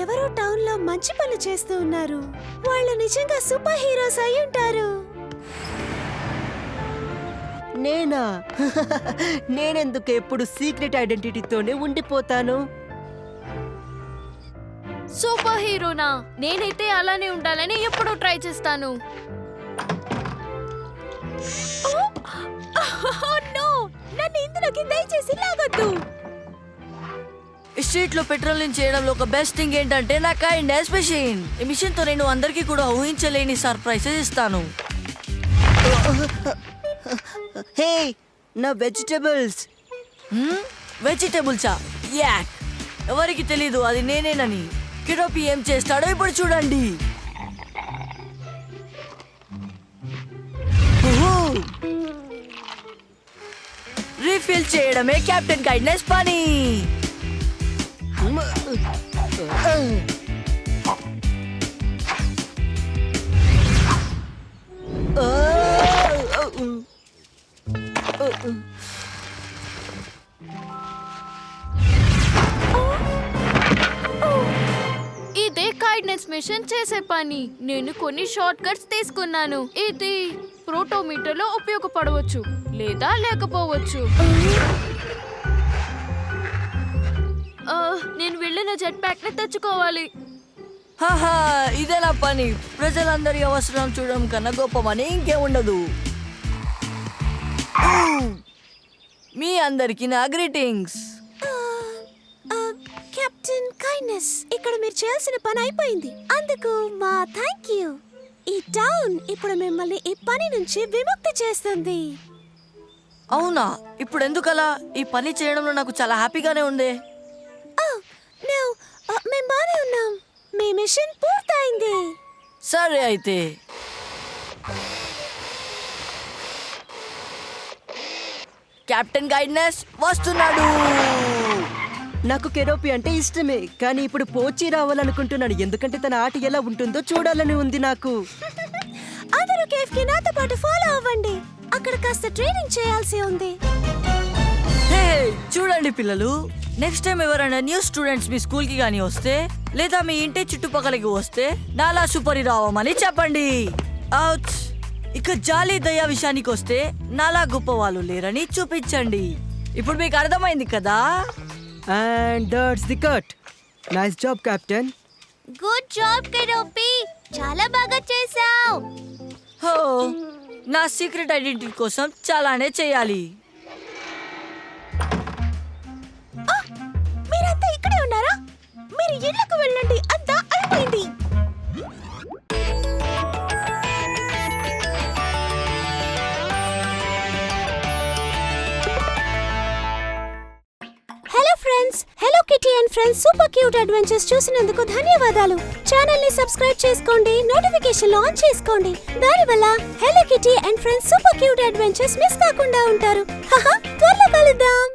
ఎవరో టౌన్ లో మంచి పనులు చేస్తూ ఉన్నారు. వాళ్ళు నిజంగా సూపర్ హీరోస్ అయి ఉంటారు. నేనా? నేనెందుకు ఎప్పుడు సీక్రెట్ ఐడెంటిటీతోనే ఉండిపోతాను. సూపర్ హీరోనా? నేనైతే అలానే ఉండాలని ఎప్పుడూ ట్రై చేస్తాను. నన్ను ఇందులోకి దయచేసి లాగొద్దు. స్ట్రీట్ లో పెట్రోలింగ్ చేయడంలో ఒక బెస్ట్ థింగ్ ఏంటంటే నా కైండ్నెస్ మిషన్. ఈ మిషన్ తో నేను అందరికీ కూడా ఊహించలేని సర్ప్రైజెస్ ఇస్తాను. హే, నా వెజిటబుల్స్. వెజిటేబుల్సా? యాక్! ఎవరికి తెలీదు అది నేనేనని. కిరోపి ఏం చేస్తాడో ఇప్పుడు చూడండి. రీఫిల్ చేయడమే కెప్టెన్ కైండ్నెస్ పని. ఇదే కైండ్నెస్ మిషన్ చేసే పని. నేను కొన్ని షార్ట్ కట్స్ తీసుకున్నాను. ఇది ప్రోటోమీటర్ లో ఉపయోగపడవచ్చు లేదా లేకపోవచ్చు. నేను వెళ్ళిన జెట్ ప్యాక్ ని తెచ్చుకోవాలి. హాహా, ఇదే నా పని. ప్రజలందరి అవసరం చూడడం కన్నా గొప్పమని ఇంకేముండదు. మీ అందరికి నా గ్రీటింగ్స్. కెప్టెన్ కైండ్నెస్, ఇక్కడ మీరు చేయాల్సిన పని అయిపోయింది. అందుకు మా థ్యాంక్ యూ. ఈ టౌన్ ఇప్పుడు మిమ్మల్ని ఈ పని నుంచి విముక్తి చేస్తుంది. అవునా? ఇప్పుడు ఎందుకలా? ఈ పని చేయడంలో నాకు చాలా హ్యాపీగానే ఉంది. మేము బానే ఉన్నాం. మీ మిషన్ పూర్తయింది. సరే అయితే. కెప్టెన్ కైండ్నెస్ వస్తున్నాడు. నాకు కెరోపి అంటే ఇష్టమే, కానీ ఇప్పుడు పోచి రావాలనుకుంటున్నాను. ఎందుకంటే తన ఆట ఎలా ఉంటుందో చూడాలని ఉంది నాకు. అందరూ కేఫ్ కి నాతో పాటు ఫాలో అవ్వండి. అక్కడ కాస్త ట్రైనింగ్ చేయాల్సి ఉంది. హే, చూడండి పిల్లలు, నెక్స్ట్ టైం ఎవరైనా న్యూ స్టూడెంట్స్ మీ స్కూల్ కి గానీ వస్తే లేదా మీ ఇంటి చుట్టుపక్కలకి వస్తే నాలా సూపర్ హీరో అవ్వమని చెప్పండి. అవుట్. ఇక జాలి దయ విషయానికి వస్తే నాలా గొప్ప వాళ్ళు లేరని చూపించండి. ఇప్పుడు మీకు అర్థమైంది కదా? And that's the cut. Nice job captain. Good job Keroppi, చాలా బాగా చేసావు. హో, నా సీక్రెట్ ఐడెంటిటీ కోసం చాలానే చేయాలి. మీరంతా ఇక్కడే ఉన్నారా? మీరు ఇళ్లకు వెళ్ళండి. అంతా అయిపోయింది. Hello friends, hello kitty and friends super cute adventures చూసినందుకు ధన్యవాదాలు. ఛానల్ ని సబ్స్క్రైబ్ చేసుకోండి, నోటిఫికేషన్ ఆన్ చేసుకోండి. దానివల్ల hello kitty and friends super cute adventures miss కాకుండా ఉంటారు. త్వరలో కలుద్దాం.